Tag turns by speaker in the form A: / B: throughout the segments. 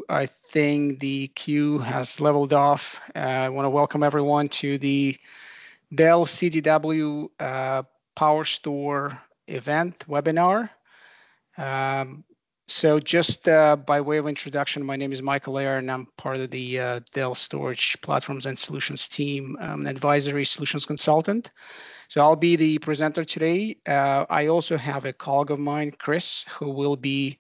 A: I think the queue has leveled off. I want to welcome everyone to the Dell CDW PowerStore event webinar. So just by way of introduction, my name is Michael Ayer, and I'm part of the Dell Storage Platforms and Solutions team, an advisory solutions consultant. So I'll be the presenter today. I also have a colleague of mine, Chris, who will be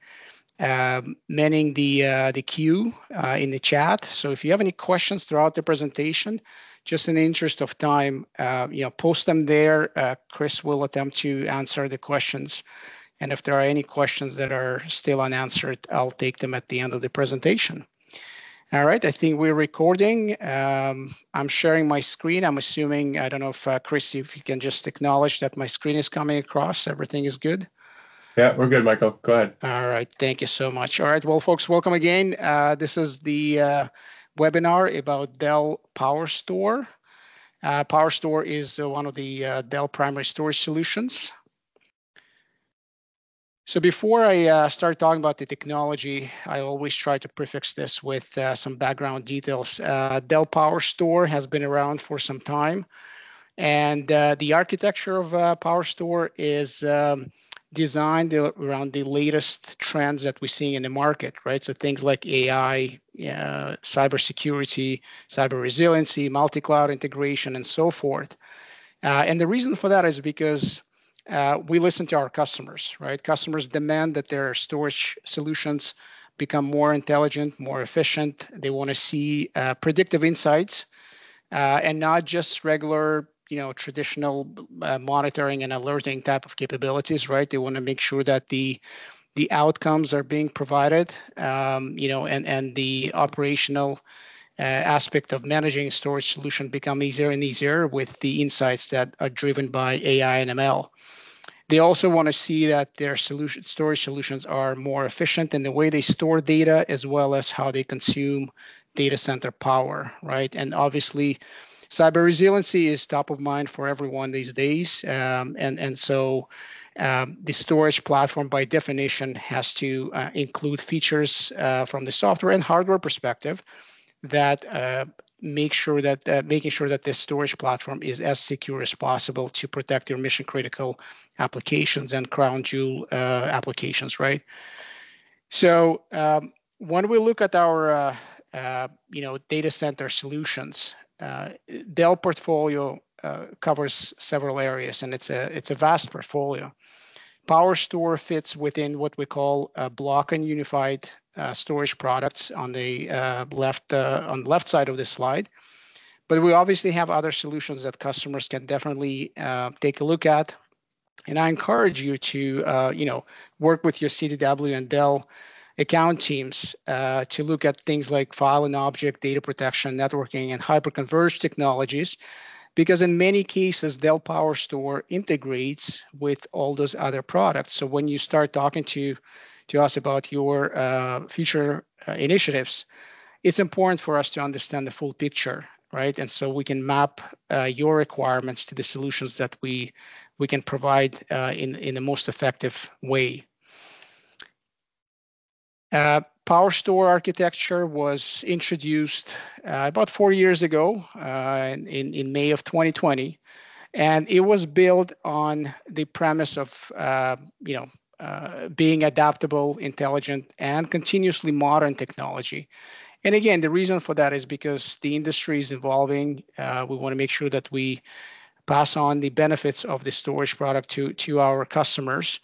A: manning the queue in the chat. So if you have any questions throughout the presentation, just in the interest of time, post them there. Chris will attempt to answer the questions. And if there are any questions that are still unanswered, I'll take them at the end of the presentation. All right, I think we're recording. I'm sharing my screen. I'm assuming, I don't know if Chris, if you can just acknowledge that my screen is coming across, everything is good.
B: Yeah, we're good, Michael. Go ahead.
A: All right, thank you so much. All right, well, folks, welcome again. This is the webinar about Dell PowerStore. PowerStore is one of the Dell primary storage solutions. So before I start talking about the technology, I always try to prefix this with some background details. Dell PowerStore has been around for some time, and the architecture of PowerStore is designed around the latest trends that we're seeing in the market, right? So things like AI, cybersecurity, cyber resiliency, multi-cloud integration, and so forth. And the reason for that is because we listen to our customers, right? Customers demand that their storage solutions become more intelligent, more efficient. They want to see predictive insights and not just regular, traditional monitoring and alerting type of capabilities, right? They want to make sure that the outcomes are being provided, and the operational aspect of managing storage solution become easier and easier with the insights that are driven by AI and ML. They also want to see that their storage solutions are more efficient in the way they store data, as well as how they consume data center power, right? And obviously, cyber resiliency is top of mind for everyone these days. So the storage platform, by definition, has to include features from the software and hardware perspective that making sure that this storage platform is as secure as possible to protect your mission critical applications and crown jewel applications, right? So when we look at our data center solutions, Dell portfolio covers several areas, and it's a vast portfolio. PowerStore fits within what we call block and unified storage products on the left side of the slide. But we obviously have other solutions that customers can definitely take a look at. And I encourage you to work with your CDW and Dell account teams to look at things like file and object, data protection, networking, and hyperconverged technologies, because in many cases, Dell PowerStore integrates with all those other products. So when you start talking to us about your future initiatives, it's important for us to understand the full picture, right? And so we can map your requirements to the solutions that we can provide in the most effective way. PowerStore architecture was introduced about 4 years ago in May of 2020, and it was built on the premise of being adaptable, intelligent, and continuously modern technology. And again, the reason for that is because the industry is evolving. We want to make sure that we pass on the benefits of the storage product to our customers.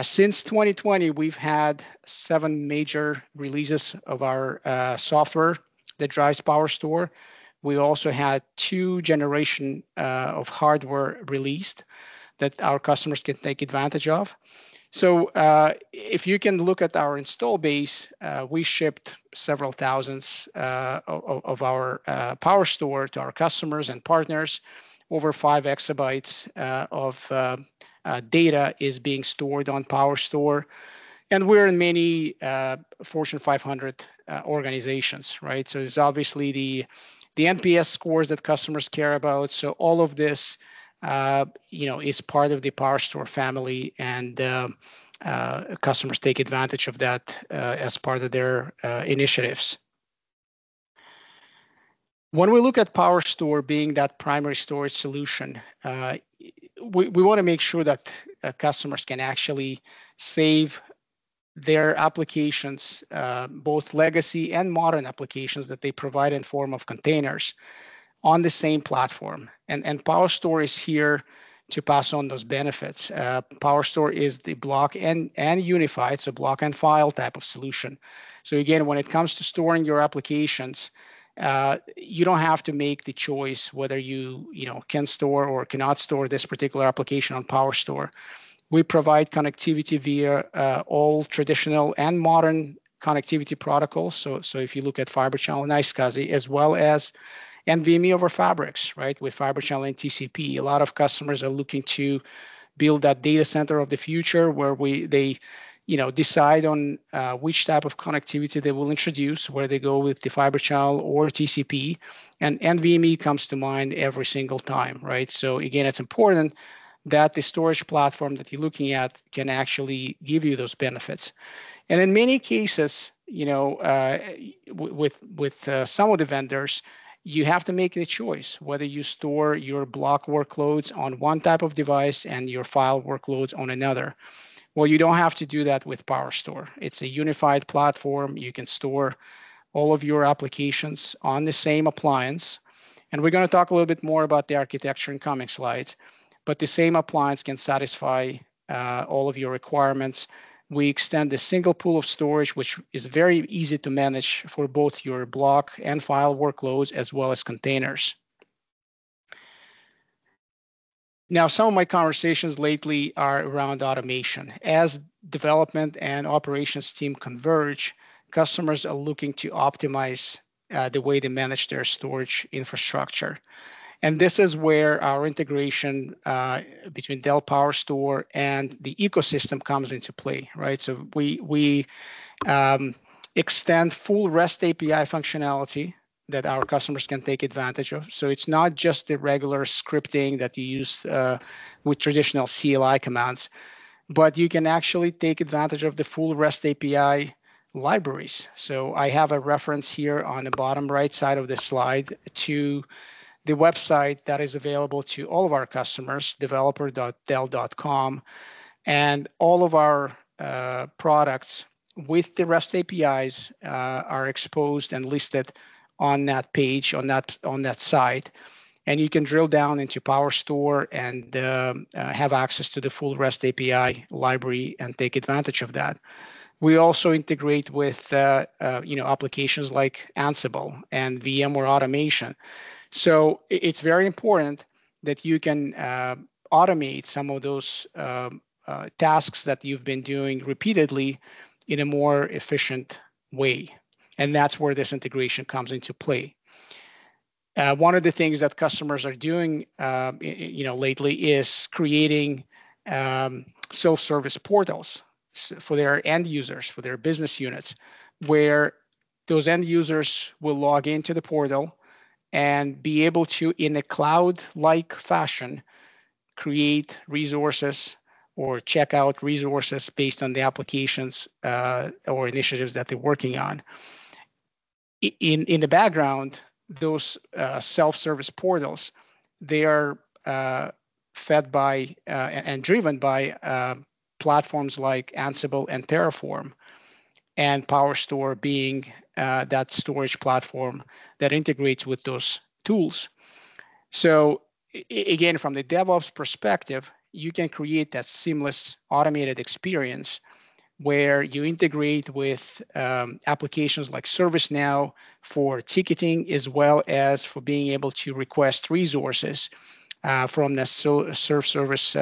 A: Since 2020, we've had 7 major releases of our software that drives PowerStore. We also had 2 generations of hardware released that our customers can take advantage of. So if you can look at our install base, we shipped several thousands of our PowerStore to our customers and partners. Over 5 exabytes of data is being stored on PowerStore, and we're in many Fortune 500 organizations, right? So it's obviously the NPS scores that customers care about. So all of this, is part of the PowerStore family, and customers take advantage of that as part of their initiatives. When we look at PowerStore being that primary storage solution, we want to make sure that customers can actually save their applications, both legacy and modern applications that they provide in form of containers, on the same platform. And PowerStore is here to pass on those benefits. PowerStore is the block and unified, so block and file type of solution. So again, when it comes to storing your applications, you don't have to make the choice whether you can store or cannot store this particular application on PowerStore. We provide connectivity via all traditional and modern connectivity protocols. So if you look at Fiber Channel and iSCSI, as well as NVMe over Fabrics, right, with Fiber Channel and TCP. A lot of customers are looking to build that data center of the future where they decide on which type of connectivity they will introduce, where they go with the Fiber Channel or TCP, and NVMe comes to mind every single time, right? So again, it's important that the storage platform that you're looking at can actually give you those benefits. And in many cases, with some of the vendors, you have to make the choice whether you store your block workloads on one type of device and your file workloads on another. Well, you don't have to do that with PowerStore. It's a unified platform. You can store all of your applications on the same appliance. And we're going to talk a little bit more about the architecture in coming slides. But the same appliance can satisfy all of your requirements. We extend a single pool of storage, which is very easy to manage for both your block and file workloads, as well as containers. Now, some of my conversations lately are around automation. As development and operations team converge, customers are looking to optimize the way they manage their storage infrastructure. And this is where our integration between Dell PowerStore and the ecosystem comes into play, right? So we extend full REST API functionality that our customers can take advantage of. So it's not just the regular scripting that you use with traditional CLI commands, but you can actually take advantage of the full REST API libraries. So I have a reference here on the bottom right side of the slide to the website that is available to all of our customers, developer.dell.com, and all of our products with the REST APIs are exposed and listed on that page, on that site. And you can drill down into PowerStore and have access to the full REST API library and take advantage of that. We also integrate with applications like Ansible and VMware automation. So it's very important that you can automate some of those tasks that you've been doing repeatedly in a more efficient way. And that's where this integration comes into play. One of the things that customers are doing lately is creating self-service portals for their end users, for their business units, where those end users will log into the portal and be able to, in a cloud-like fashion, create resources or check out resources based on the applications or initiatives that they're working on. In the background, those self-service portals, they are fed by and driven by platforms like Ansible and Terraform, and PowerStore being that storage platform that integrates with those tools. So again, from the DevOps perspective, you can create that seamless automated experience where you integrate with applications like ServiceNow for ticketing, as well as for being able to request resources from the self-service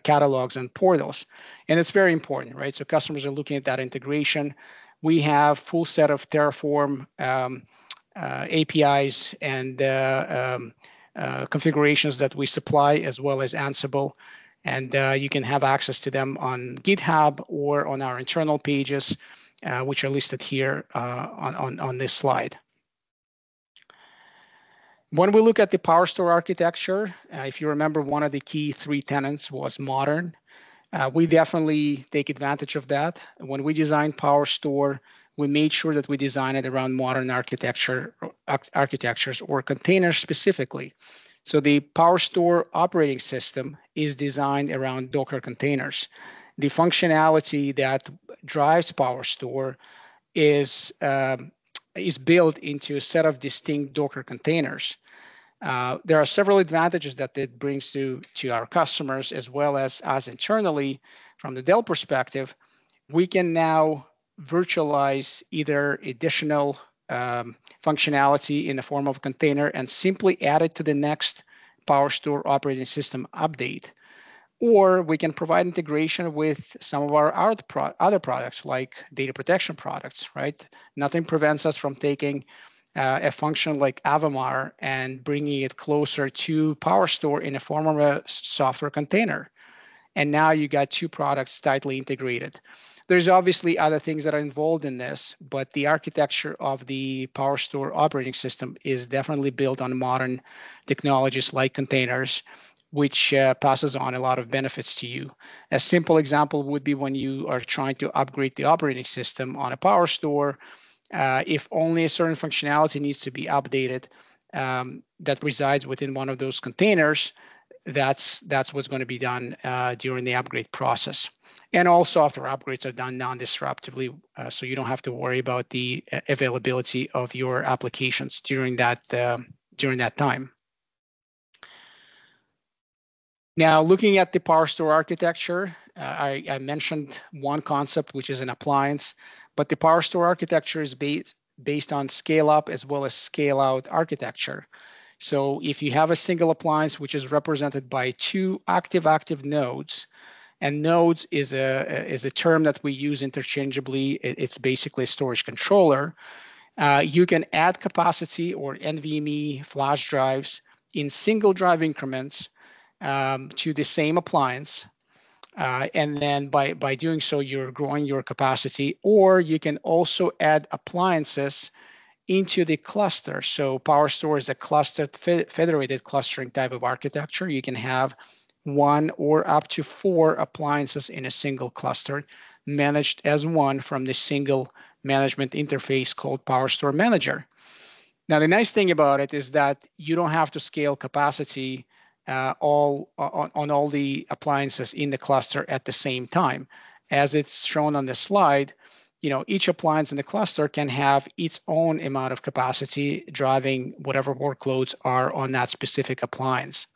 A: catalogs and portals. And it's very important, right? So customers are looking at that integration. We have full set of Terraform APIs and configurations that we supply, as well as Ansible. And you can have access to them on GitHub or on our internal pages, which are listed here on this slide. When we look at the PowerStore architecture, if you remember, one of the key three tenets was modern. We definitely take advantage of that. When we designed PowerStore, we made sure that we design it around modern architectures or containers specifically. So the PowerStore operating system is designed around Docker containers. The functionality that drives PowerStore is built into a set of distinct Docker containers. There are several advantages that it brings to our customers as well as us internally. From the Dell perspective, we can now virtualize either additional functionality in the form of a container and simply add it to the next PowerStore operating system update. Or we can provide integration with some of our other products like data protection products, right? Nothing prevents us from taking a function like Avamar and bringing it closer to PowerStore in the form of a software container. And now you got two products tightly integrated. There's obviously other things that are involved in this, but the architecture of the PowerStore operating system is definitely built on modern technologies like containers, which passes on a lot of benefits to you. A simple example would be when you are trying to upgrade the operating system on a PowerStore. If only a certain functionality needs to be updated that resides within one of those containers, that's what's going to be done during the upgrade process. And all software upgrades are done non-disruptively, so you don't have to worry about the availability of your applications during that time. Now, looking at the PowerStore architecture, I mentioned one concept, which is an appliance, but the PowerStore architecture is based on scale-up as well as scale-out architecture. So if you have a single appliance, which is represented by two active nodes, and nodes is a term that we use interchangeably. It's basically a storage controller. You can add capacity or NVMe flash drives in single drive increments to the same appliance. And then by doing so, you're growing your capacity, or you can also add appliances into the cluster. So PowerStore is a clustered federated clustering type of architecture. You can have one or up to four appliances in a single cluster managed as one from the single management interface called PowerStore Manager. Now, the nice thing about it is that you don't have to scale capacity on all the appliances in the cluster at the same time. As it's shown on the slide, each appliance in the cluster can have its own amount of capacity driving whatever workloads are on that specific appliance.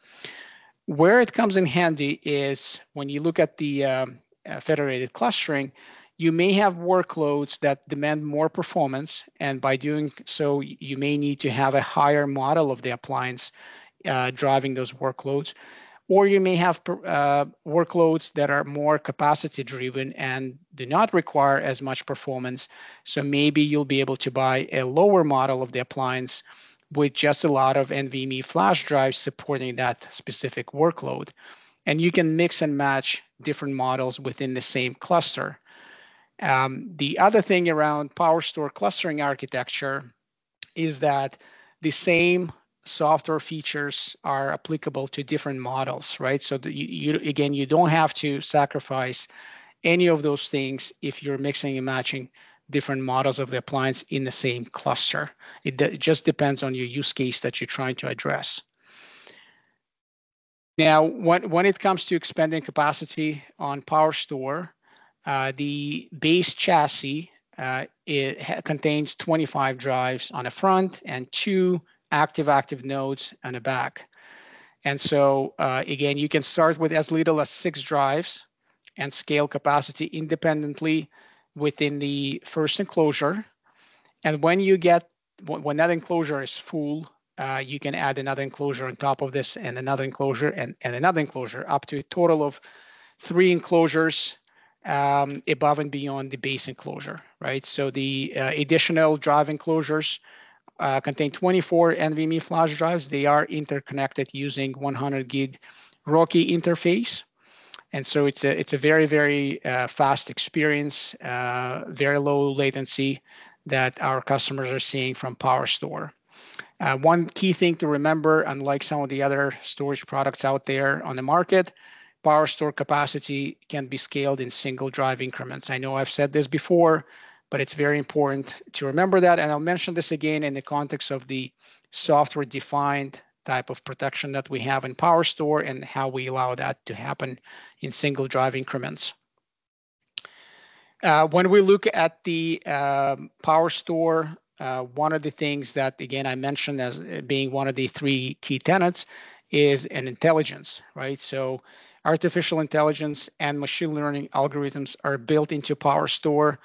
A: Where it comes in handy is when you look at the federated clustering, you may have workloads that demand more performance, and by doing so, you may need to have a higher model of the appliance driving those workloads. Or you may have workloads that are more capacity driven and do not require as much performance. So maybe you'll be able to buy a lower model of the appliance with just a lot of NVMe flash drives supporting that specific workload. And you can mix and match different models within the same cluster. The other thing around PowerStore clustering architecture is that the same software features are applicable to different models, right? So you don't have to sacrifice any of those things if you're mixing and matching different models of the appliance in the same cluster. It just depends on your use case that you're trying to address. Now, when it comes to expanding capacity on PowerStore, the base chassis it contains 25 drives on the front and two active nodes on the back. And so again, you can start with as little as 6 drives and scale capacity independently within the first enclosure. And when that enclosure is full, you can add another enclosure on top of this and another enclosure and another enclosure up to a total of 3 enclosures above and beyond the base enclosure, right? So the additional drive enclosures contain 24 NVMe flash drives. They are interconnected using 100 gig RoCE interface. And so it's a very, very fast experience, very low latency that our customers are seeing from PowerStore. One key thing to remember, unlike some of the other storage products out there on the market, PowerStore capacity can be scaled in single drive increments. I know I've said this before, but it's very important to remember that. And I'll mention this again in the context of the software-defined type of protection that we have in PowerStore and how we allow that to happen in single drive increments. When we look at the PowerStore, one of the things that, again, I mentioned as being one of the three key tenets is an intelligence, right? So artificial intelligence and machine learning algorithms are built into PowerStore.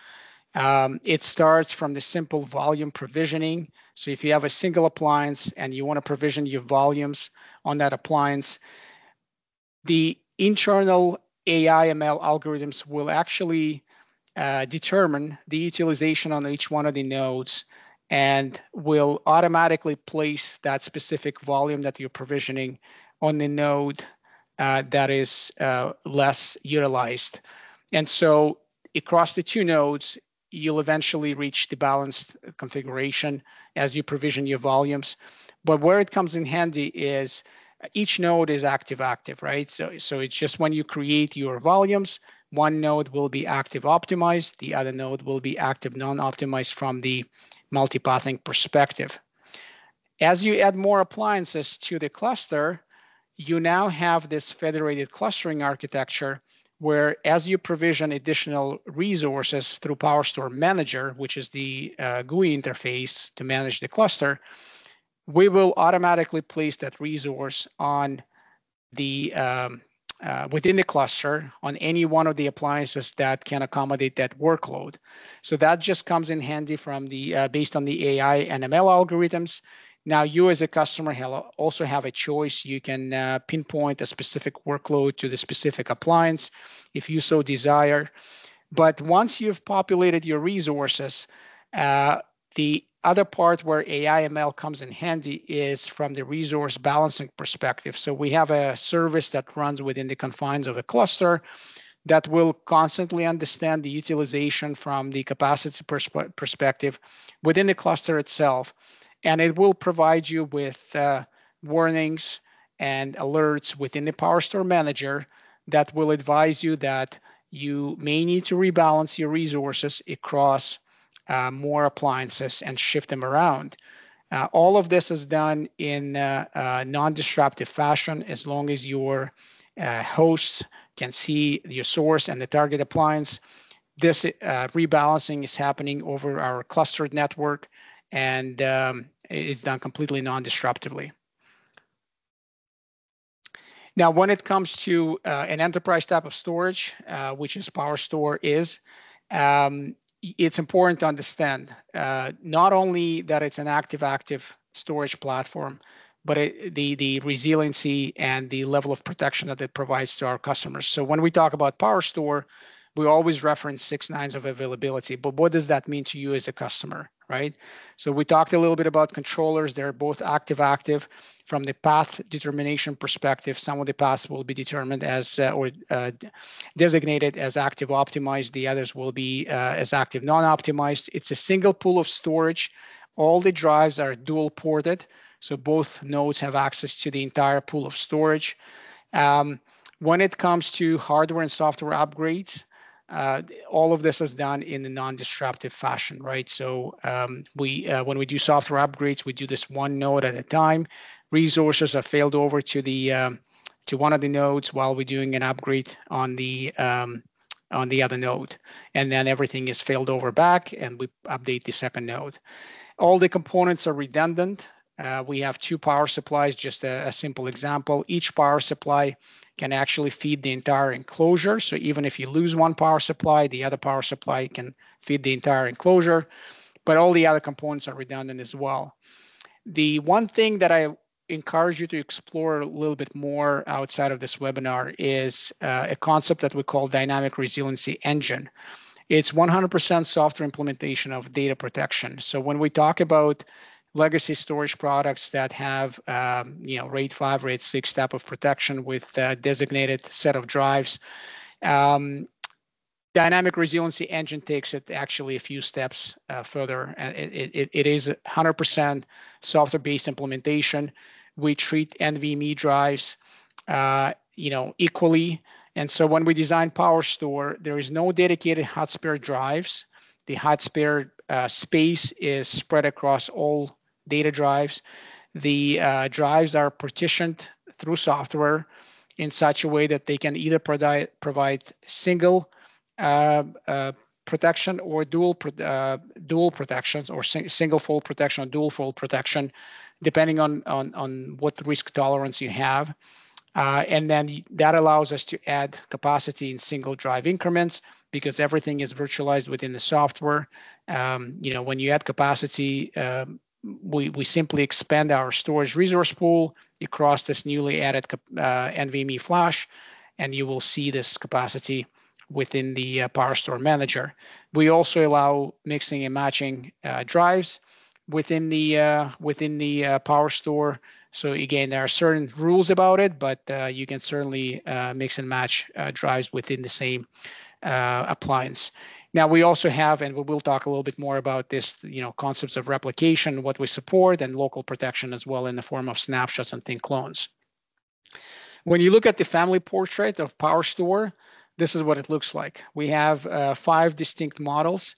A: It starts from the simple volume provisioning. So if you have a single appliance and you want to provision your volumes on that appliance, the internal AI ML algorithms will actually determine the utilization on each one of the nodes and will automatically place that specific volume that you're provisioning on the node that is less utilized. And so across the two nodes, you'll eventually reach the balanced configuration as you provision your volumes. But where it comes in handy is each node is active, right? So it's just when you create your volumes, one node will be active optimized, the other node will be active non-optimized from the multipathing perspective. As you add more appliances to the cluster, you now have this federated clustering architecture where as you provision additional resources through PowerStore Manager, which is the GUI interface to manage the cluster, we will automatically place that resource on the within the cluster on any one of the appliances that can accommodate that workload. So that just comes in handy from the based on the AI and ML algorithms. Now you as a customer also have a choice. You can pinpoint a specific workload to the specific appliance if you so desire. But once you've populated your resources, the other part where AI ML comes in handy is from the resource balancing perspective. So we have a service that runs within the confines of a cluster that will constantly understand the utilization from the capacity perspective within the cluster itself. And it will provide you with warnings and alerts within the PowerStore Manager that will advise you that you may need to rebalance your resources across more appliances and shift them around. All of this is done in non-disruptive fashion as long as your hosts can see your source and the target appliance. This rebalancing is happening over our clustered network, and it's done completely non-disruptively. Now, when it comes to an enterprise type of storage, which is PowerStore is, it's important to understand not only that it's an active storage platform, but the resiliency and the level of protection that it provides to our customers. So when we talk about PowerStore, we always reference 6 nines of availability, but what does that mean to you as a customer, right? So we talked a little bit about controllers. They're both active. From the path determination perspective, some of the paths will be determined as designated as active optimized. The others will be as active non-optimized. It's a single pool of storage. All the drives are dual ported, so both nodes have access to the entire pool of storage. When it comes to hardware and software upgrades, all of this is done in a non-disruptive fashion, right? So when we do software upgrades, we do this one node at a time. Resources are failed over to the to one of the nodes while we're doing an upgrade on the other node, and then everything is failed over back, and we update the second node. All the components are redundant. We have 2 power supplies, just a simple example. Each power supply can actually feed the entire enclosure. So even if you lose one power supply, the other power supply can feed the entire enclosure, but all the other components are redundant as well. The one thing that I encourage you to explore a little bit more outside of this webinar is a concept that we call dynamic resiliency engine. It's 100% software implementation of data protection. So when we talk about legacy storage products that have RAID 5, RAID 6 type of protection with a designated set of drives, dynamic resiliency engine takes it actually a few steps further. It is 100% software-based implementation. We treat NVMe drives equally. And so when we design PowerStore, there is no dedicated hot spare drives. The hot spare space is spread across all data drives. The drives are partitioned through software in such a way that they can either provide single protection or dual protections, or single fold protection or dual fold protection, depending on what risk tolerance you have. And then that allows us to add capacity in single drive increments because everything is virtualized within the software. When you add capacity, we simply expand our storage resource pool across this newly added NVMe flash, and you will see this capacity within the PowerStore manager. We also allow mixing and matching drives within the PowerStore. So again, there are certain rules about it, but you can certainly mix and match drives within the same appliance. Now we also have, and we will talk a little bit more about this, concepts of replication, what we support, and local protection as well in the form of snapshots and thin clones. When you look at the family portrait of PowerStore, this is what it looks like. We have 5 distinct models.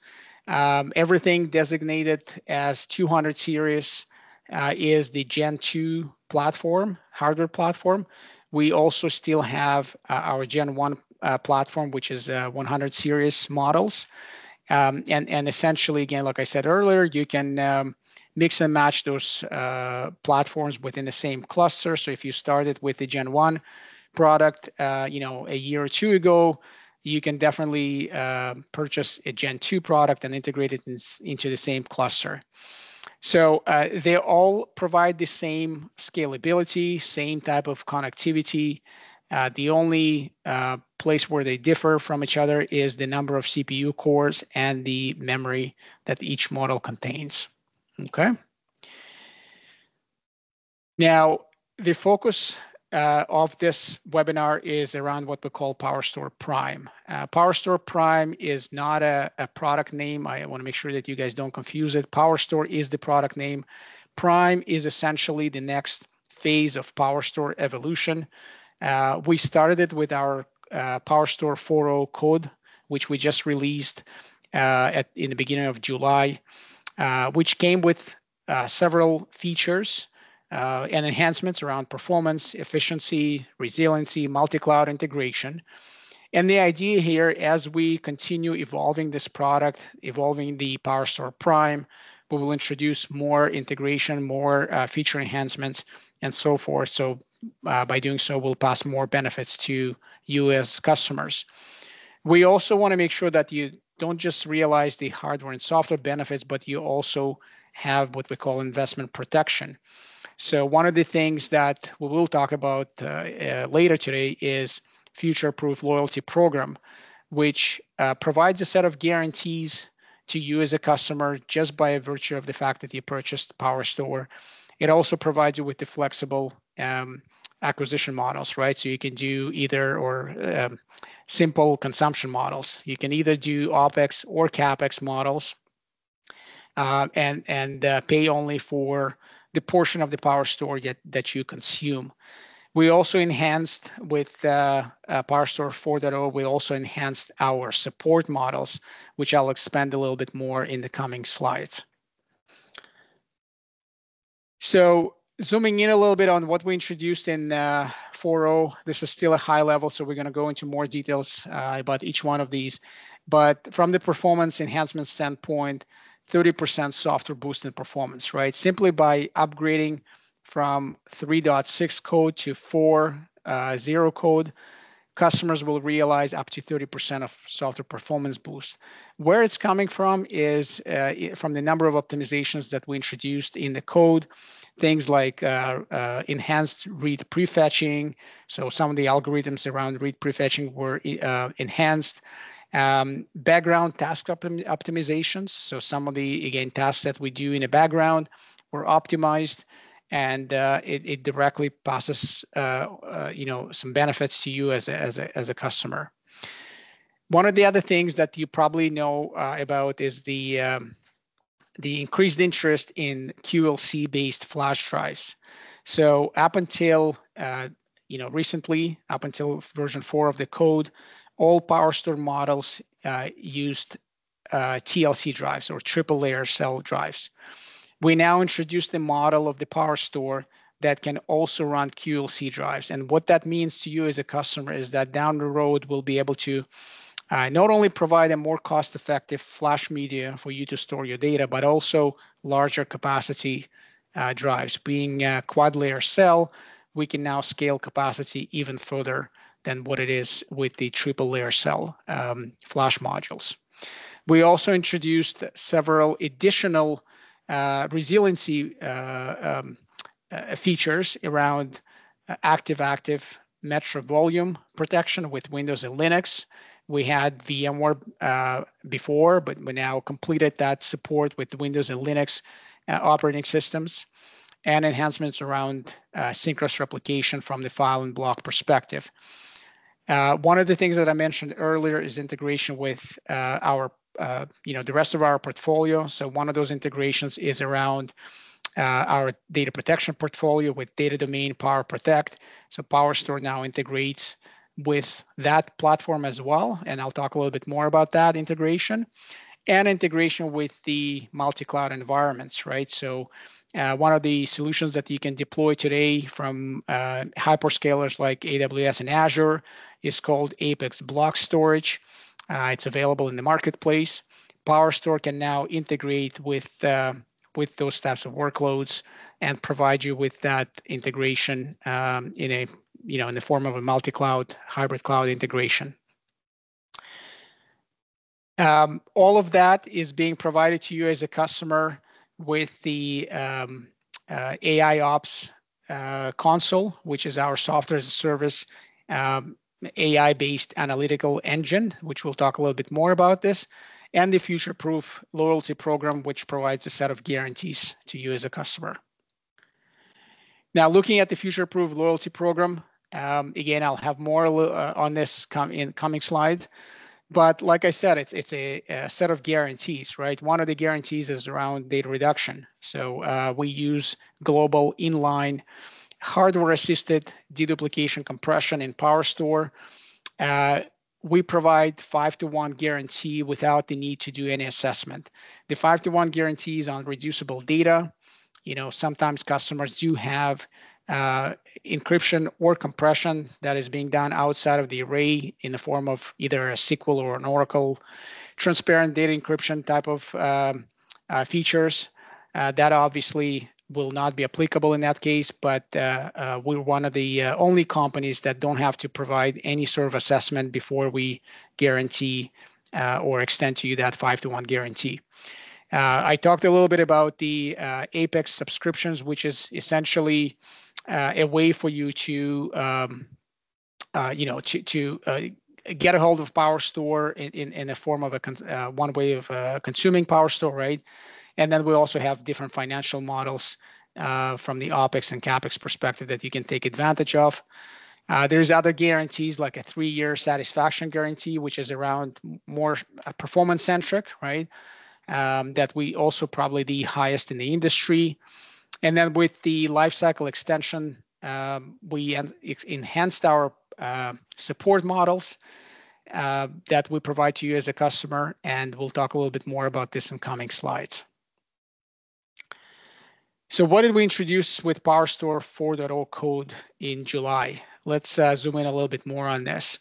A: Everything designated as 200 series is the Gen 2 platform, hardware platform. We also still have our Gen 1 platform, which is 100 series models. And essentially, again, like I said earlier, you can mix and match those platforms within the same cluster. So if you started with the Gen 1 product, a year or two ago, you can definitely purchase a Gen 2 product and integrate it into the same cluster. So they all provide the same scalability, same type of connectivity. The only place where they differ from each other is the number of CPU cores and the memory that each model contains. Okay. Now, the focus of this webinar is around what we call PowerStore Prime. PowerStore Prime is not a product name. I want to make sure that you guys don't confuse it. PowerStore is the product name. Prime is essentially the next phase of PowerStore evolution. We started it with our PowerStore 4.0 code, which we just released in the beginning of July, which came with several features and enhancements around performance, efficiency, resiliency, multi-cloud integration. And the idea here, as we continue evolving this product, evolving the PowerStore Prime, we will introduce more integration, more feature enhancements, and so forth. So by doing so, we'll pass more benefits to you as customers. We also want to make sure that you don't just realize the hardware and software benefits, but you also have what we call investment protection. So one of the things that we will talk about later today is future-proof loyalty program, which provides a set of guarantees to you as a customer just by virtue of the fact that you purchased PowerStore. It also provides you with the flexible acquisition models, right? So you can do either or simple consumption models. You can either do OpEx or CapEx models and pay only for the portion of the PowerStore that you consume. We also enhanced with PowerStore 4.0, we also enhanced our support models, which I'll expand a little bit more in the coming slides. So zooming in a little bit on what we introduced in 4.0, this is still a high level, so we're going to go into more details about each one of these. But from the performance enhancement standpoint, 30% software boost in performance, right? Simply by upgrading from 3.6 code to 4.0 code, customers will realize up to 30% of software performance boost. Where it's coming from is from the number of optimizations that we introduced in the code, things like enhanced read prefetching. So some of the algorithms around read prefetching were enhanced. Background task optimizations. So some of the, again, tasks that we do in the background were optimized, and it directly passes, some benefits to you as a customer. One of the other things that you probably know about is the increased interest in QLC-based flash drives. So up until recently, up until version 4 of the code, all PowerStore models used TLC drives or triple layer cell drives. We now introduced the model of the PowerStore that can also run QLC drives. And what that means to you as a customer is that down the road, we'll be able to not only provide a more cost-effective flash media for you to store your data, but also larger capacity drives. Being a quad-layer cell, we can now scale capacity even further than what it is with the triple-layer cell flash modules. We also introduced several additional resiliency features around active metro volume protection with Windows and Linux. We had VMware before, but we now completed that support with Windows and Linux operating systems, and enhancements around synchronous replication from the file and block perspective. One of the things that I mentioned earlier is integration with our the rest of our portfolio. So one of those integrations is around our data protection portfolio with Data Domain Power Protect. So PowerStore now integrates with that platform as well, and I'll talk a little bit more about that integration, and integration with the multi-cloud environments, right? So one of the solutions that you can deploy today from hyperscalers like AWS and Azure is called Apex Block Storage. It's available in the marketplace. PowerStore can now integrate with those types of workloads and provide you with that integration in the form of a multi-cloud hybrid cloud integration. All of that is being provided to you as a customer with the AI Ops console, which is our software as a service AI-based analytical engine, which we'll talk a little bit more about this, and the future-proof loyalty program, which provides a set of guarantees to you as a customer. Now, looking at the future-proof loyalty program, again, I'll have more on this in coming slides. But like I said, it's a set of guarantees, right? One of the guarantees is around data reduction. So we use global inline hardware-assisted deduplication compression in PowerStore. We provide 5-to-1 guarantee without the need to do any assessment. The 5-to-1 guarantee is on reducible data. Sometimes customers do have encryption or compression that is being done outside of the array in the form of either a SQL or an Oracle transparent data encryption type of features. That obviously will not be applicable in that case, but we're one of the only companies that don't have to provide any sort of assessment before we guarantee or extend to you that 5-to-1 guarantee. I talked a little bit about the Apex subscriptions, which is essentially a way for you to get a hold of PowerStore in the form of one way of consuming PowerStore, right? And then we also have different financial models from the OPEX and CAPEX perspective that you can take advantage of. There's other guarantees like a 3-year satisfaction guarantee, which is around more performance-centric, right? That we also probably the highest in the industry. And then with the lifecycle extension, we enhanced our support models that we provide to you as a customer, and we'll talk a little bit more about this in coming slides. So what did we introduce with PowerStore 4.0 code in July? Let's zoom in a little bit more on this.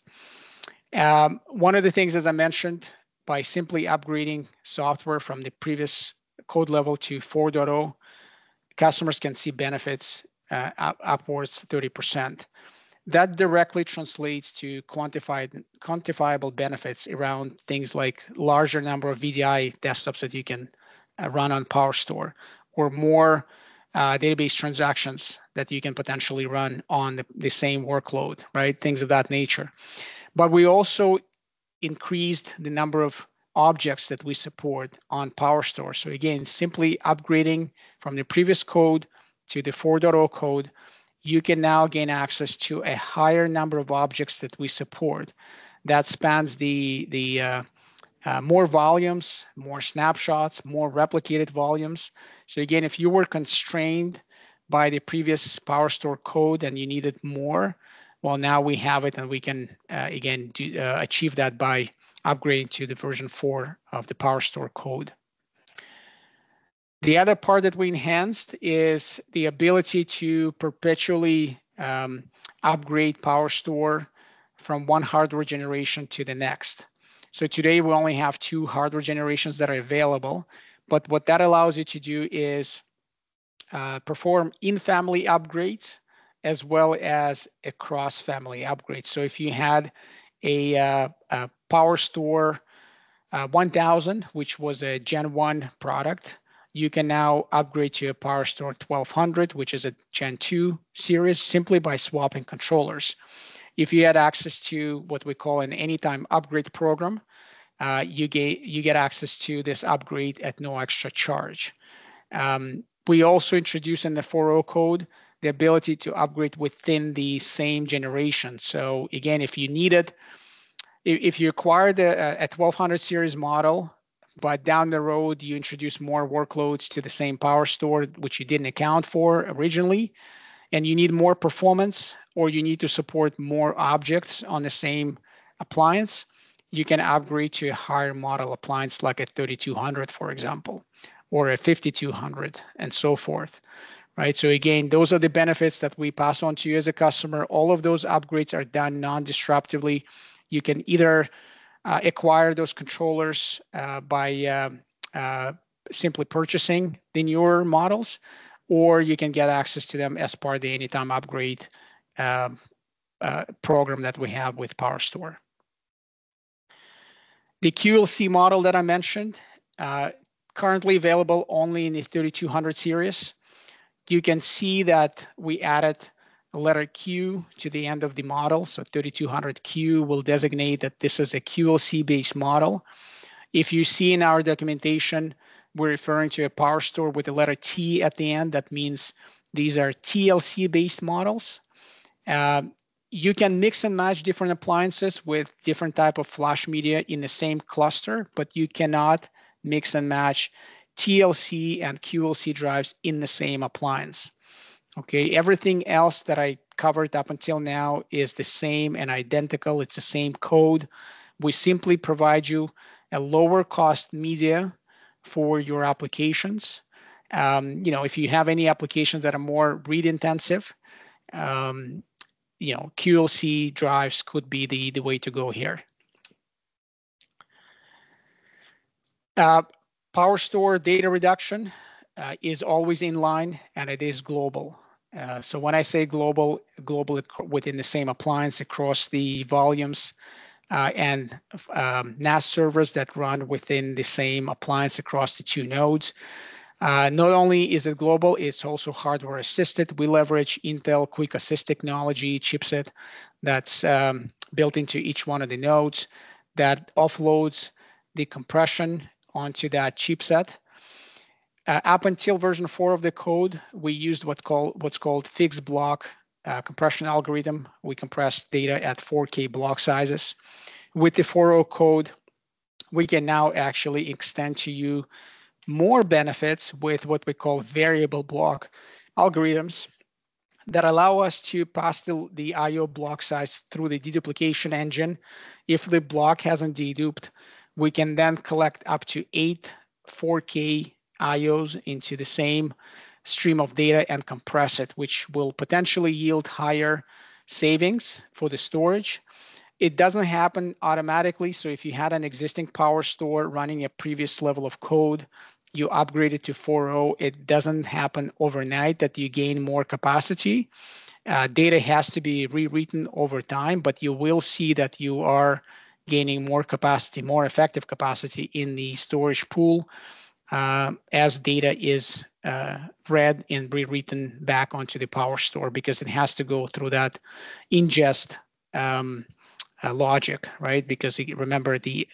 A: One of the things, as I mentioned, by simply upgrading software from the previous code level to 4.0, customers can see benefits upwards 30%. That directly translates to quantifiable benefits around things like larger number of VDI desktops that you can run on PowerStore, or more database transactions that you can potentially run on the same workload, right? Things of that nature. But we also increased the number of objects that we support on PowerStore. So again, simply upgrading from the previous code to the 4.0 code, you can now gain access to a higher number of objects that we support. That spans the more volumes, more snapshots, more replicated volumes. So again, if you were constrained buy the previous PowerStore code and you needed more, well, now we have it, and we can again achieve that by upgrading to the version 4 of the PowerStore code. The other part that we enhanced is the ability to perpetually upgrade PowerStore from one hardware generation to the next. So today we only have 2 hardware generations that are available, but what that allows you to do is perform in-family upgrades as well as a cross-family upgrade. So if you had a PowerStore 1000, which was a Gen 1 product, you can now upgrade to a PowerStore 1200, which is a Gen 2 series, simply by swapping controllers. If you had access to what we call an anytime upgrade program, you get access to this upgrade at no extra charge. We also introduced in the 4.0 code the ability to upgrade within the same generation. So again, if you needed, if you acquired a 1200 series model, but down the road you introduce more workloads to the same PowerStore, which you didn't account for originally, and you need more performance, or you need to support more objects on the same appliance, you can upgrade to a higher model appliance like a 3200, for example, or a 5200, and so forth. Right. So again, those are the benefits that we pass on to you as a customer. All of those upgrades are done non-disruptively. You can either acquire those controllers by simply purchasing the newer models, or you can get access to them as part of the anytime upgrade program that we have with PowerStore. The QLC model that I mentioned, currently available only in the 3200 series. You can see that we added a letter Q to the end of the model. So 3200Q will designate that this is a QLC-based model. If you see in our documentation, we're referring to a PowerStore with the letter T at the end. That means these are TLC-based models. You can mix and match different appliances with different type of flash media in the same cluster, but you cannot mix and match TLC and QLC drives in the same appliance. Okay, everything else that I covered up until now is the same and identical. It's the same code. We simply provide you a lower cost media for your applications. If you have any applications that are more read intensive, QLC drives could be the way to go here. PowerStore data reduction is always in line, and it is global. So when I say global within the same appliance across the volumes and NAS servers that run within the same appliance across the 2 nodes. Not only is it global, it's also hardware assisted. We leverage Intel Quick Assist technology chipset that's built into each one of the nodes that offloads the compression onto that chipset. Up until version 4 of the code, we used what's called fixed block compression algorithm. We compress data at 4K block sizes. With the 4.0 code, we can now actually extend to you more benefits with what we call variable block algorithms that allow us to pass the IO block size through the deduplication engine. If the block hasn't deduped, we can then collect up to 8 4K IOs into the same stream of data and compress it, which will potentially yield higher savings for the storage. It doesn't happen automatically. So if you had an existing PowerStore running a previous level of code, you upgrade it to 4.0, it doesn't happen overnight that you gain more capacity. Data has to be rewritten over time, but you will see that you are gaining more capacity, more effective capacity in the storage pool as data is read and rewritten back onto the PowerStore, because it has to go through that ingest logic, right? Because remember, the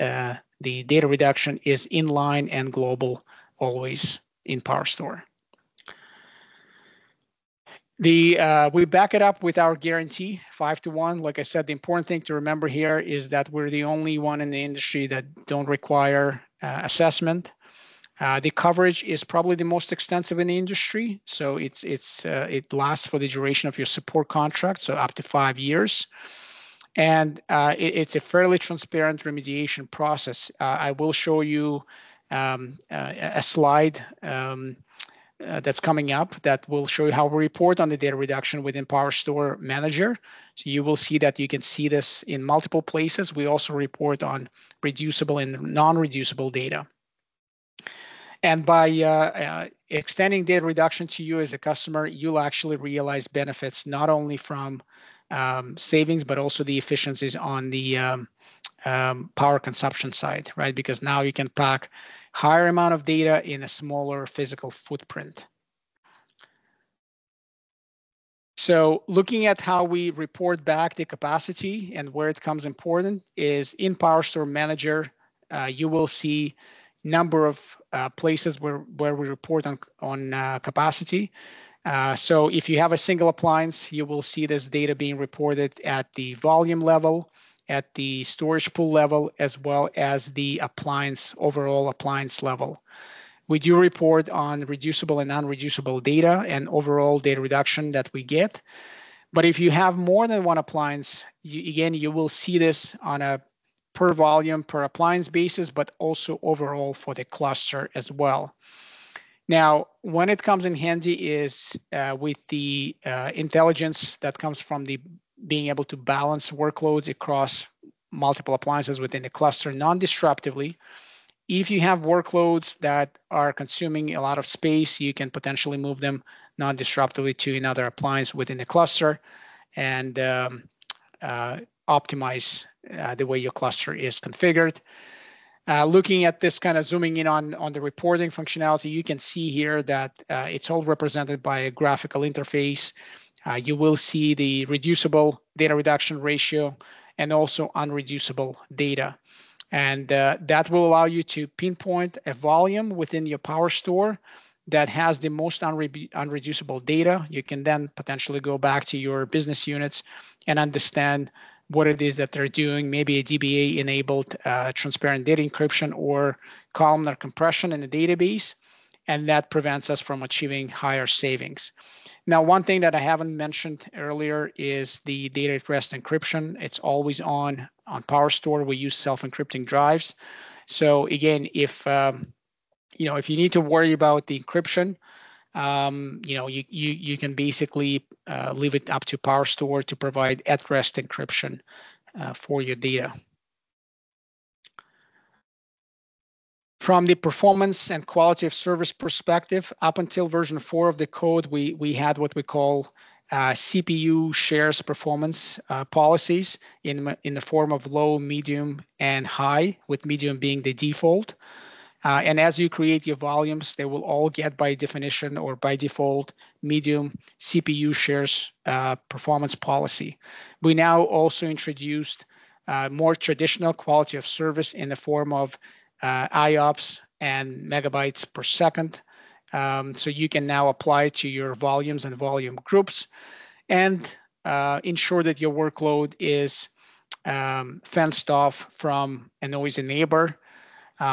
A: data reduction is inline and global always in PowerStore. We back it up with our guarantee 5-to-1. Like I said, the important thing to remember here is that we're the only one in the industry that don't require assessment. The coverage is probably the most extensive in the industry, so it lasts for the duration of your support contract, so up to 5 years. And it's a fairly transparent remediation process. I will show you a slide that's coming up that will show you how we report on the data reduction within PowerStore Manager. So you will see that you can see this in multiple places. We also report on reducible and non-reducible data. And by extending data reduction to you as a customer, you'll actually realize benefits not only from savings, but also the efficiencies on the power consumption side, right? Because now you can pack higher amount of data in a smaller physical footprint. So looking at how we report back the capacity and where it comes important is in PowerStore Manager, you will see number of places where we report on capacity. So if you have a single appliance, you will see this data being reported at the volume level, at the storage pool level, as well as the appliance, overall appliance level. We do report on reducible and non-reducible data and overall data reduction that we get. But if you have more than one appliance, you will see this on a per volume, per appliance basis, but also overall for the cluster as well. Now, when it comes in handy is with the intelligence that comes from the being able to balance workloads across multiple appliances within the cluster non-disruptively. If you have workloads that are consuming a lot of space, you can potentially move them non-disruptively to another appliance within the cluster and optimize the way your cluster is configured. Looking at this, kind of zooming in on the reporting functionality, you can see here that it's all represented by a graphical interface. You will see the reducible data reduction ratio and also unreducible data. And that will allow you to pinpoint a volume within your PowerStore that has the most unreducible data. You can then potentially go back to your business units and understand what it is that they're doing, maybe a DBA-enabled transparent data encryption or columnar compression in the database, and that prevents us from achieving higher savings. Now, one thing that I haven't mentioned earlier is the data at rest encryption. It's always on PowerStore. We use self-encrypting drives. So again, if if you need to worry about the encryption, you can basically leave it up to PowerStore to provide at rest encryption for your data. From the performance and quality of service perspective, up until version 4 of the code, we had what we call CPU shares performance policies in the form of low, medium, and high, with medium being the default. And as you create your volumes, they will all get by definition or by default medium CPU shares performance policy. We now also introduced more traditional quality of service in the form of IOPS and megabytes per second. So you can now apply to your volumes and volume groups and ensure that your workload is fenced off from a noisy neighbor.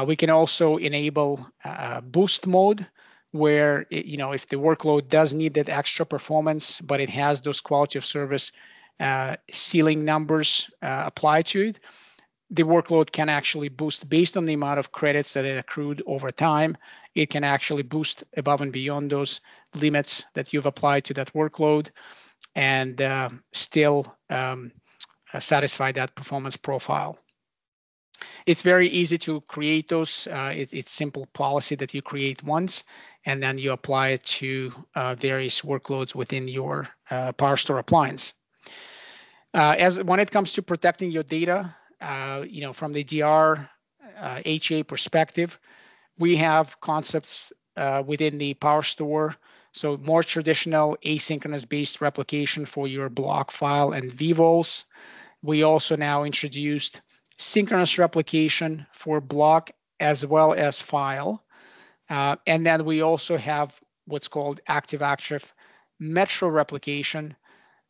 A: We can also enable boost mode, where if the workload does need that extra performance, but it has those quality of service ceiling numbers applied to it, the workload can actually boost based on the amount of credits that it accrued over time. It can actually boost above and beyond those limits that you've applied to that workload and still satisfy that performance profile. It's very easy to create those. It's simple policy that you create once, and then you apply it to various workloads within your PowerStore appliance. When it comes to protecting your data, from the DR HA perspective, we have concepts within the PowerStore. So more traditional asynchronous-based replication for your block file and vvols. We also now introduced synchronous replication for block as well as file. And then we also have what's called active-active metro replication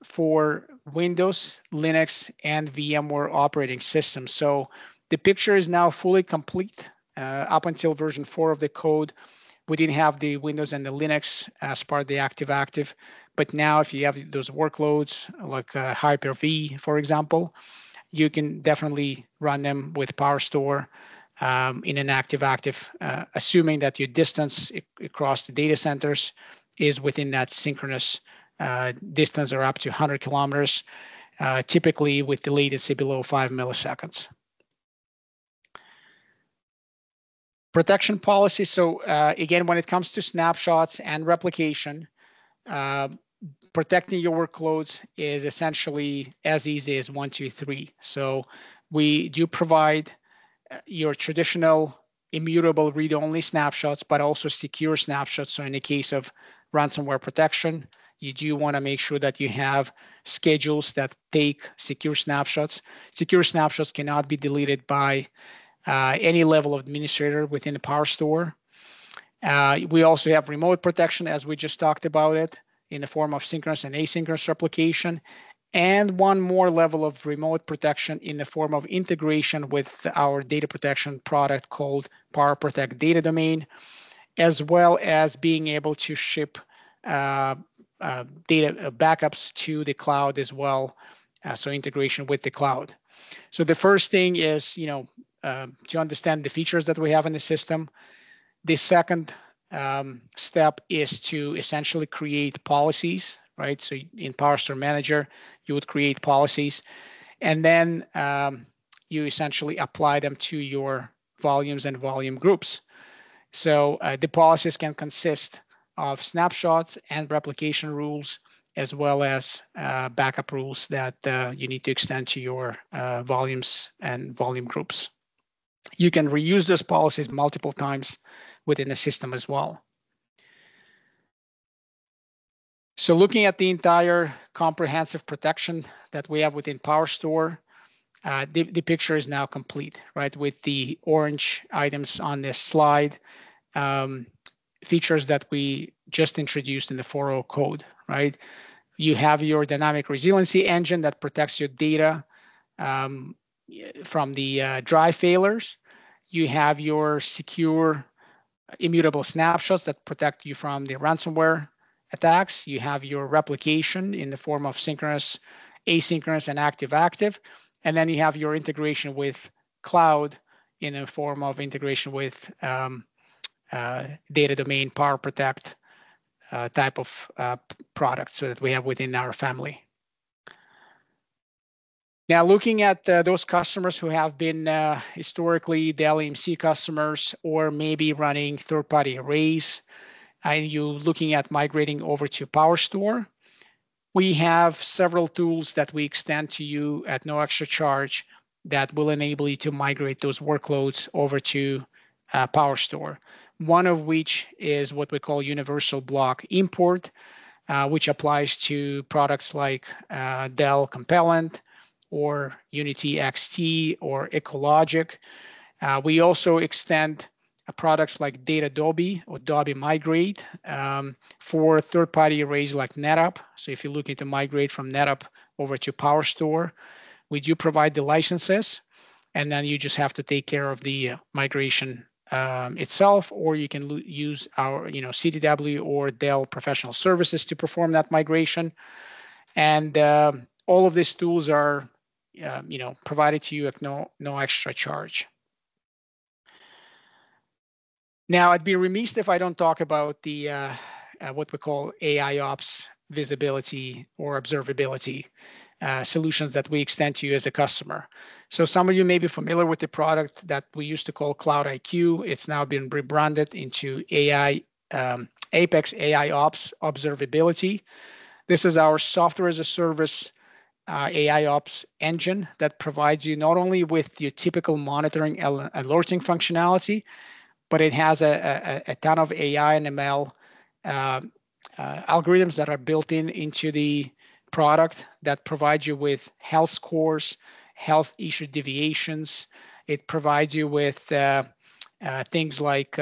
A: for Windows, Linux, and VMware operating systems. So the picture is now fully complete Up until version 4 of the code, we didn't have the Windows and the Linux as part of the active-active. But now if you have those workloads like Hyper-V, for example, you can definitely run them with PowerStore in an active-active, assuming that your distance across the data centers is within that synchronous distance or up to 100 kilometers, typically with the latency below 5 milliseconds. Protection policy. So again, when it comes to snapshots and replication, protecting your workloads is essentially as easy as 1, 2, 3. So we do provide your traditional immutable read-only snapshots, but also secure snapshots. So in the case of ransomware protection, you do want to make sure that you have schedules that take secure snapshots. Secure snapshots cannot be deleted by any level of administrator within the PowerStore. We also have remote protection, as we just talked about it, in the form of synchronous and asynchronous replication, and one more level of remote protection in the form of integration with our data protection product called PowerProtect Data Domain, as well as being able to ship data backups to the cloud as well, so integration with the cloud. So the first thing is, to understand the features that we have in the system. The second step is to essentially create policies, right? So in PowerStore Manager, you would create policies, and then you essentially apply them to your volumes and volume groups. So the policies can consist of snapshots and replication rules, as well as backup rules that you need to extend to your volumes and volume groups. You can reuse those policies multiple times within the system as well. So looking at the entire comprehensive protection that we have within PowerStore, the picture is now complete, right? With the orange items on this slide, features that we just introduced in the 4.0 code, right? You have your dynamic resiliency engine that protects your data from the drive failures. You have your secure immutable snapshots that protect you from the ransomware attacks. You have your replication in the form of synchronous, asynchronous, and active-active. And then you have your integration with cloud in the form of integration with data domain, PowerProtect type of products that we have within our family. Now, looking at those customers who have been historically Dell EMC customers, or maybe running third-party arrays, and you looking at migrating over to PowerStore, we have several tools that we extend to you at no extra charge that will enable you to migrate those workloads over to PowerStore. One of which is what we call universal block import, which applies to products like Dell Compellent, or Unity XT, or Ecologic. We also extend products like DataDobe or Dobby Migrate for third-party arrays like NetApp. So if you're looking to migrate from NetApp over to PowerStore, we do provide the licenses, and then you just have to take care of the migration itself, or you can use our CDW or Dell professional services to perform that migration. And all of these tools are provided to you at no extra charge. Now, I'd be remiss if I don't talk about the what we call AI Ops visibility or observability solutions that we extend to you as a customer. So some of you may be familiar with the product that we used to call Cloud IQ. It's now been rebranded into Apex AI Ops Observability. This is our software as a service AI Ops engine that provides you not only with your typical monitoring and alerting functionality, but it has a ton of AI and ML algorithms that are built into the product that provide you with health scores, health issue deviations. It provides you with things like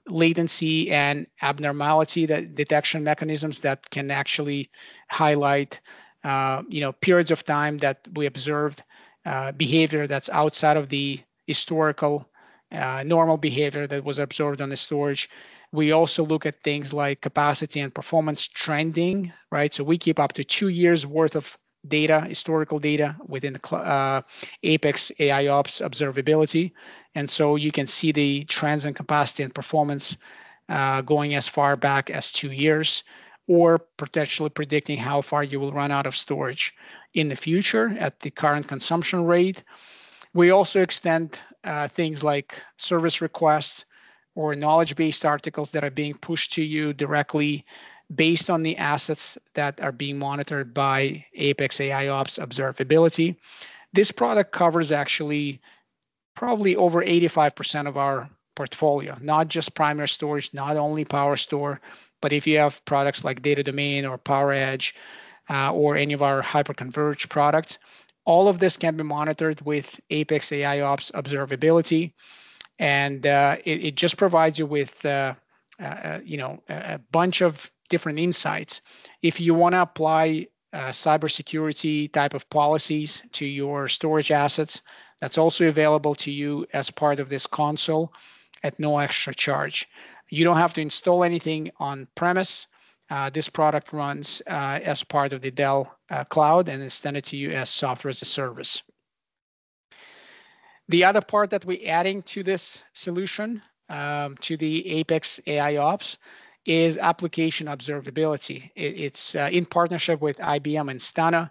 A: latency and abnormality detection mechanisms that can actually highlight periods of time that we observed behavior that's outside of the historical normal behavior that was observed on the storage. We also look at things like capacity and performance trending, right? So we keep up to 2 years worth of data, historical data within the Apex AIOps observability. And so you can see the trends in capacity and performance going as far back as 2 years, or potentially predicting how far you will run out of storage in the future at the current consumption rate. We also extend things like service requests or knowledge-based articles that are being pushed to you directly based on the assets that are being monitored by Apex AIOps observability. This product covers actually probably over 85% of our portfolio, not just primary storage, not only PowerStore, but if you have products like Data Domain or PowerEdge or any of our hyperconverged products, all of this can be monitored with Apex AIOps observability, and it just provides you with a bunch of different insights. If you want to apply cybersecurity type of policies to your storage assets, that's also available to you as part of this console at no extra charge. You don't have to install anything on premise. This product runs as part of the Dell cloud and is extended to you as software as a service. The other part that we're adding to this solution, to the Apex AIOps, is application observability. It's in partnership with IBM and Stana.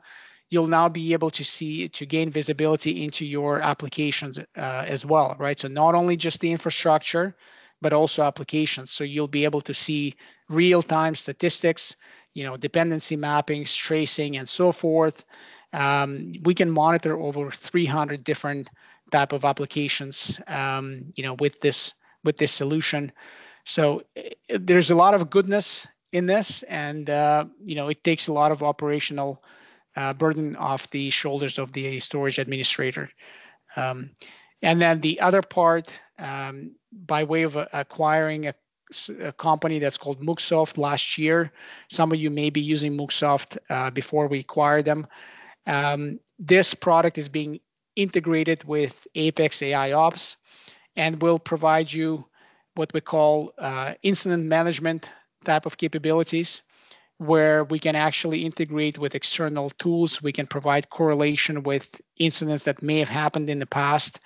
A: You'll now be able to gain visibility into your applications as well, right? So not only just the infrastructure, but also applications. So you'll be able to see real-time statistics, dependency mappings, tracing, and so forth. We can monitor over 300 different type of applications, with this solution. So there's a lot of goodness in this, and it takes a lot of operational burden off the shoulders of the storage administrator. And then the other part, by way of acquiring a company that's called Mooksoft last year. Some of you may be using Mooksoft before we acquired them. This product is being integrated with Apex AIOps and will provide you what we call incident management type of capabilities, where we can actually integrate with external tools. We can provide correlation with incidents that may have happened in the past.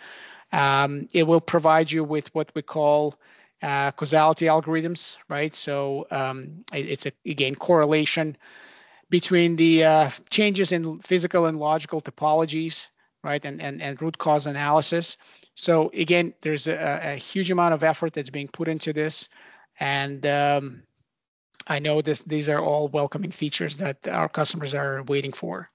A: It will provide you with what we call causality algorithms, right? So it's again correlation between the changes in physical and logical topologies, right, and root cause analysis. So again, there's a huge amount of effort that's being put into this, and I know these are all welcoming features that our customers are waiting for.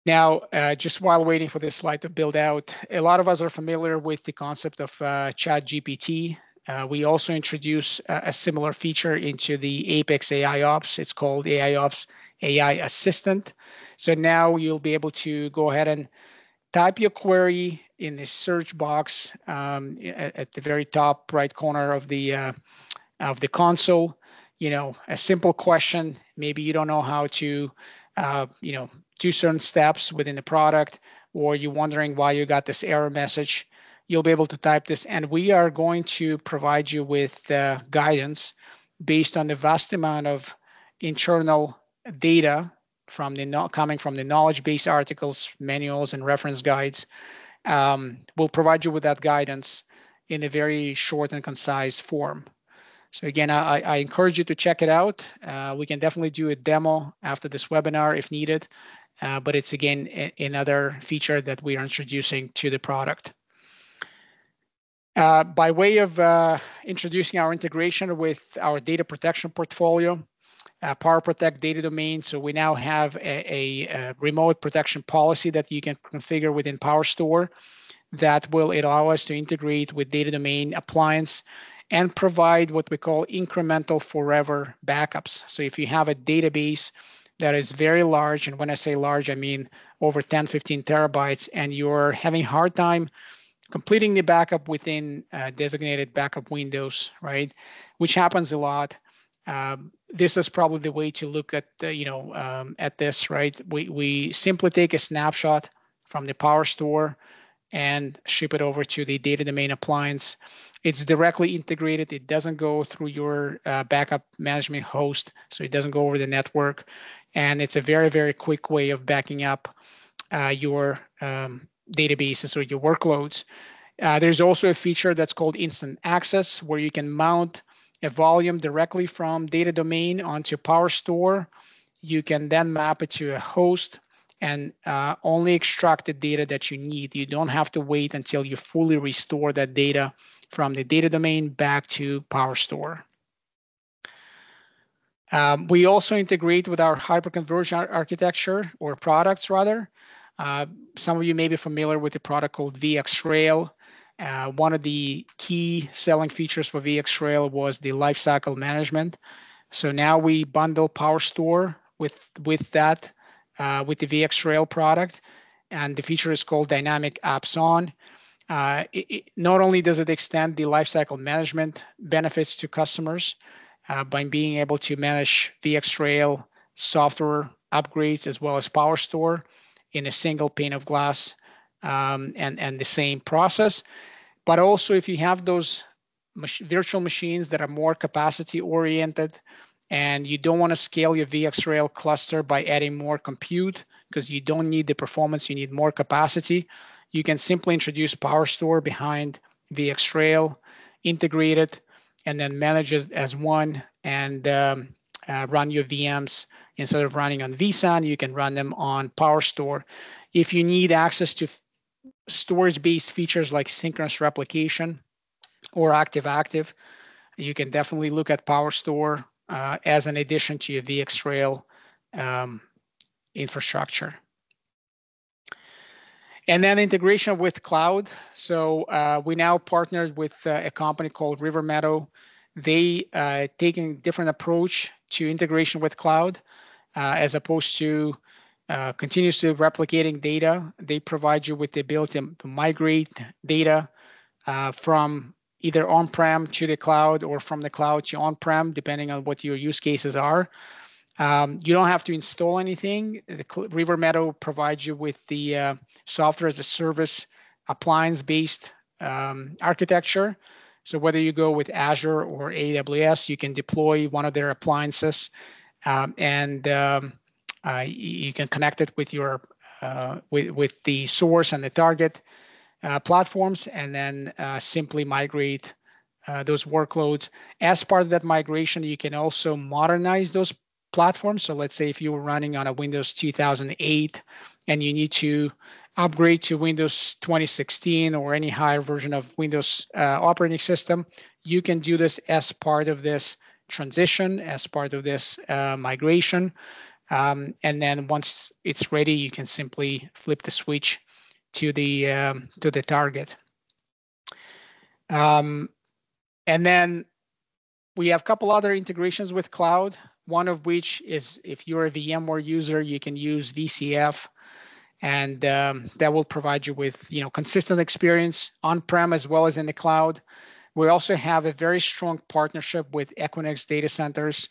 A: Now, just while waiting for this slide to build out, a lot of us are familiar with the concept of ChatGPT. We also introduce a similar feature into the Apex AIOps. It's called AIOps AI Assistant. So now you'll be able to go ahead and type your query in the search box at the very top right corner of the console. A simple question. Maybe you don't know how to, do certain steps within the product, or you're wondering why you got this error message. You'll be able to type this, and we are going to provide you with guidance based on the vast amount of internal data coming from the knowledge-based articles, manuals, and reference guides. We'll provide you with that guidance in a very short and concise form. So again, I encourage you to check it out. We can definitely do a demo after this webinar if needed, but it's again another feature that we are introducing to the product. By way of introducing our integration with our data protection portfolio, PowerProtect Data Domain. So we now have a remote protection policy that you can configure within PowerStore that will allow us to integrate with Data Domain appliance and provide what we call incremental forever backups. So if you have a database that is very large, and when I say large, I mean over 10, 15 terabytes, and you're having a hard time completing the backup within designated backup windows, right? Which happens a lot. This is probably the way to look at at this, right? We simply take a snapshot from the PowerStore and ship it over to the data domain appliance. It's directly integrated. It doesn't go through your backup management host, so it doesn't go over the network. And it's a very, very quick way of backing up your databases or your workloads. There's also a feature that's called instant access, where you can mount a volume directly from data domain onto PowerStore. You can then map it to a host and only extract the data that you need. You don't have to wait until you fully restore that data from the data domain back to PowerStore. We also integrate with our hyperconverged architecture, or products rather. Some of you may be familiar with a product called VxRail. One of the key selling features for VxRail was the lifecycle management. So now we bundle PowerStore with that, with the VxRail product, and the feature is called Dynamic Apps On. Not only does it extend the lifecycle management benefits to customers by being able to manage VxRail software upgrades as well as PowerStore in a single pane of glass and the same process, but also if you have those virtual machines that are more capacity oriented and you don't want to scale your VxRail cluster by adding more compute because you don't need the performance, you need more capacity, you can simply introduce PowerStore behind VxRail, integrate it, and then manage it as one and run your VMs. Instead of running on vSAN, you can run them on PowerStore. If you need access to storage-based features like synchronous replication or active-active, you can definitely look at PowerStore as an addition to your VxRail infrastructure. And then integration with cloud. So we now partnered with a company called River Meadow. They taking a different approach to integration with cloud as opposed to continuously replicating data. They provide you with the ability to migrate data from either on-prem to the cloud or from the cloud to on-prem, depending on what your use cases are. You don't have to install anything. River Meadow provides you with the software as a service appliance-based architecture. So whether you go with Azure or AWS, you can deploy one of their appliances and you can connect it with your with the source and the target platforms, and then simply migrate those workloads. As part of that migration, you can also modernize those platforms. So let's say if you were running on a Windows 2008 and you need to upgrade to Windows 2016 or any higher version of Windows operating system, you can do this as part of this transition, as part of this migration. And then once it's ready, you can simply flip the switch to the target. And then we have a couple other integrations with cloud, one of which is if you're a VMware user, you can use VCF, and that will provide you with consistent experience on-prem as well as in the cloud. We also have a very strong partnership with Equinix data centers,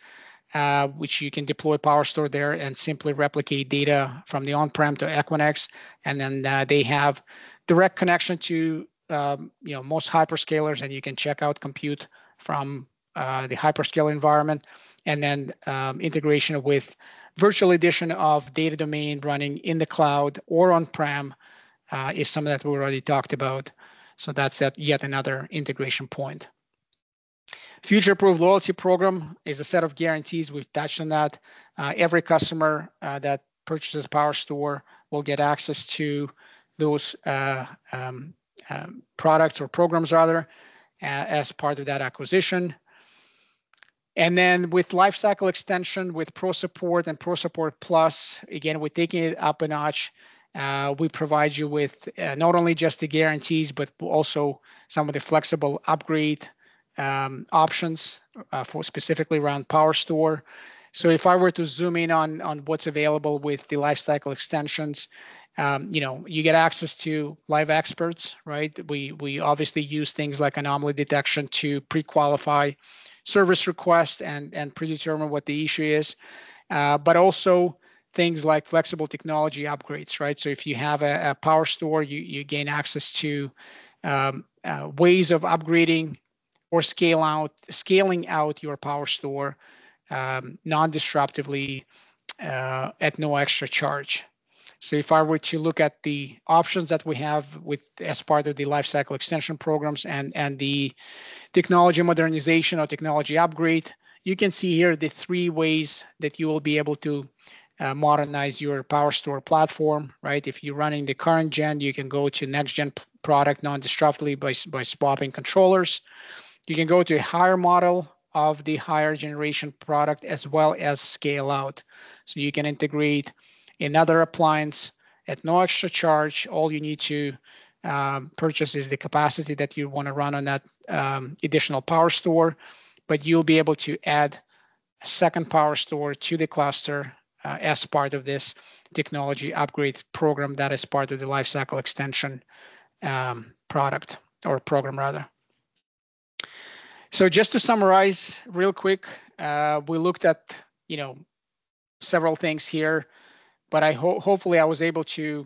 A: which you can deploy PowerStore there and simply replicate data from the on-prem to Equinix, and then they have direct connection to most hyperscalers, and you can check out compute from the hyperscale environment, and then integration with virtual edition of data domain running in the cloud or on-prem is something that we already talked about. So that's yet another integration point. Future-proof loyalty program is a set of guarantees. We've touched on that. Every customer that purchases PowerStore will get access to those products or programs rather as part of that acquisition. And then with lifecycle extension, with Pro Support and Pro Support Plus, again, we're taking it up a notch. We provide you with not only just the guarantees, but also some of the flexible upgrade options for specifically around PowerStore. So if I were to zoom in on what's available with the lifecycle extensions, you get access to live experts, right? We obviously use things like anomaly detection to pre-qualify service requests and predetermine what the issue is, but also things like flexible technology upgrades, right? So if you have a PowerStore, you gain access to ways of upgrading or scaling out your PowerStore non-disruptively at no extra charge. So if I were to look at the options that we have with as part of the lifecycle extension programs and the technology modernization or technology upgrade, you can see here the 3 ways that you will be able to modernize your PowerStore platform, right? If you're running the current gen, you can go to next gen product non-disruptively by swapping controllers. You can go to a higher model of the higher generation product as well as scale out. So you can integrate another appliance at no extra charge. All you need to purchase is the capacity that you want to run on that additional PowerStore, but you'll be able to add a second PowerStore to the cluster as part of this technology upgrade program that is part of the lifecycle extension product or program rather. So just to summarize real quick, we looked at several things here, but hopefully I was able to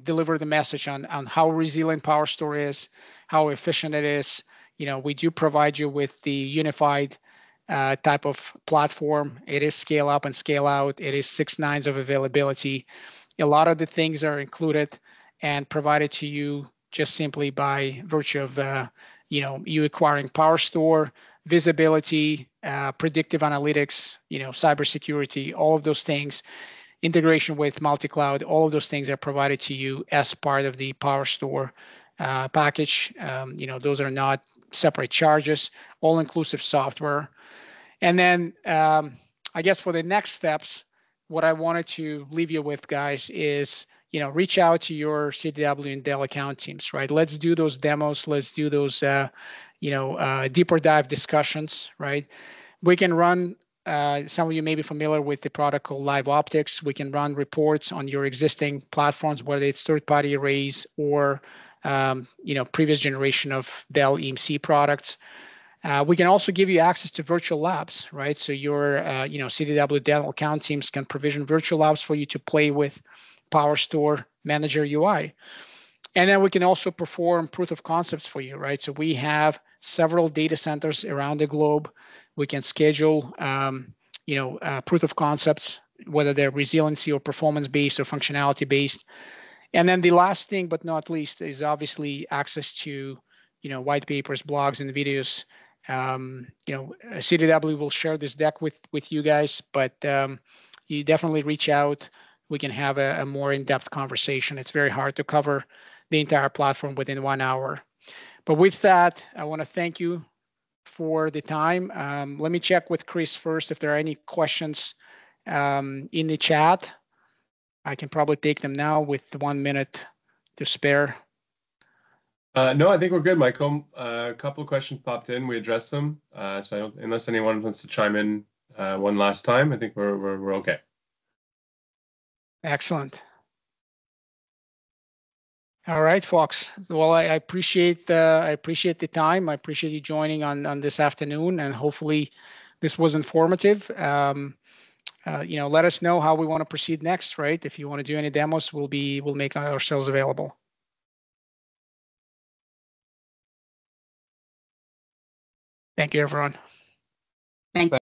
A: deliver the message on how resilient PowerStore is, how efficient it is. We do provide you with the unified type of platform. It is scale up and scale out. It is 6 nines of availability. A lot of the things are included and provided to you just simply by virtue of you acquiring PowerStore, visibility, predictive analytics, cybersecurity, all of those things, integration with multicloud, all of those things are provided to you as part of the PowerStore package. Those are not separate charges, all-inclusive software. And then I guess for the next steps, what I wanted to leave you with, guys, is reach out to your CDW and Dell account teams, right? Let's do those demos. Let's do those, deeper dive discussions, right? We can run, some of you may be familiar with the product called Live Optics. We can run reports on your existing platforms, whether it's third-party arrays or, previous generation of Dell EMC products. We can also give you access to virtual labs, right? So your, CDW Dell account teams can provision virtual labs for you to play with PowerStore Manager UI. And then we can also perform proof of concepts for you, right? So we have several data centers around the globe. We can schedule, proof of concepts, whether they're resiliency or performance-based or functionality-based. And then the last thing, but not least, is obviously access to, white papers, blogs, and videos. CDW will share this deck with you guys, but you definitely reach out. We can have a more in-depth conversation. It's very hard to cover the entire platform within 1 hour. But with that, I want to thank you for the time. Let me check with Chris first if there are any questions in the chat. I can probably take them now with 1 minute to spare.
B: No, I think we're good, Michael. A couple of questions popped in. We addressed them. So unless anyone wants to chime in one last time, I think we're okay.
A: Excellent. All right, Fox. Well, I appreciate the time. I appreciate you joining on this afternoon, and hopefully this was informative. Let us know how we want to proceed next, right? If you want to do any demos, we'll make ourselves available. Thank you, everyone.
C: Thank you.